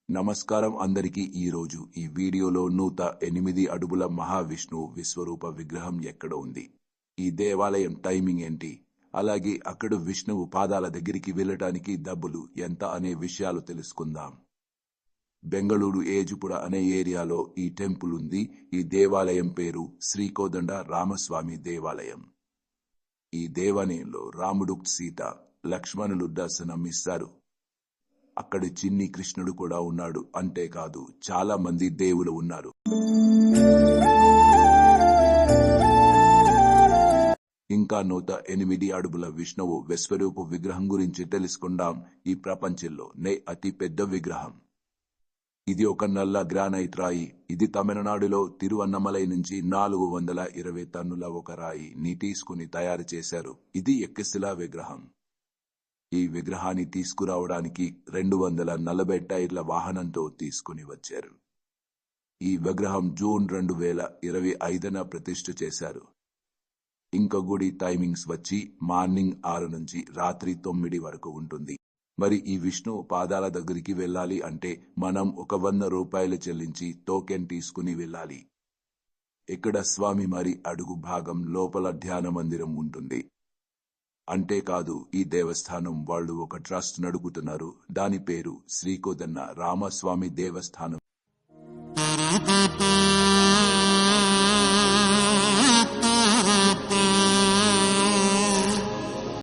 నమస్కారం అందరికీ. ఈరోజు ఈ వీడియోలో 108 అడుగుల మహావిష్ణువు విశ్వరూప విగ్రహం ఎక్కడ ఉంది, ఈ దేవాలయం టైమింగ్ ఏంటి, అలాగే అక్కడ విష్ణువు పాదాల దగ్గరికి వెళ్ళటానికి డబ్బులు ఎంత అనే విషయాలు తెలుసుకుందాం. బెంగళూరు ఏజుపుర అనే ఏరియాలో ఈ టెంపుల్ ఉంది. ఈ దేవాలయం పేరు శ్రీకోదండ రామస్వామి దేవాలయం. ఈ దేవాలయంలో రాముడు, సీత, లక్ష్మణులు దర్శనం ఇస్తారు. అక్కడ చిన్ని కృష్ణుడు కూడా ఉన్నాడు. అంతేకాదు చాలా మంది దేవులు ఉన్నారు. ఇంకా 108 అడుగుల విష్ణువు విశ్వరూప విగ్రహం గురించి తెలుసుకుందాం. ఈ ప్రపంచంలో అతి పెద్ద విగ్రహం. ఇది ఒక నల్ల గ్రానైట్ రాయి. ఇది తమిళనాడులో తిరువన్నమలై నుంచి 420 టన్నుల ఒక రాయిని తీసుకుని తయారు చేశారు. ఇది ఎక్కశిలా విగ్రహం. ఈ విగ్రహాన్ని తీసుకురావడానికి 240 టైర్ల వాహనంతో తీసుకుని వచ్చారు. ఈ విగ్రహం జూన్ 2025న ప్రతిష్ఠ చేశారు. ఇంకా గుడి టైమింగ్స్ వచ్చి మార్నింగ్ 6 నుంచి రాత్రి 9 వరకు ఉంటుంది. మరి ఈ విష్ణు పాదాల దగ్గరికి వెళ్ళాలి అంటే మనం ఒక 100 రూపాయలు చెల్లించి టోకెన్ తీసుకుని వెళ్ళాలి. ఇక్కడ స్వామి మరి అడుగు భాగం లోపల ధ్యాన మందిరం ఉంటుంది. అంతేకాదు ఈ దేవస్థానం వాళ్ళు ఒక ట్రస్ట్ నడుపుతున్నారు. దాని పేరు శ్రీకోదండ రామస్వామి దేవస్థానం.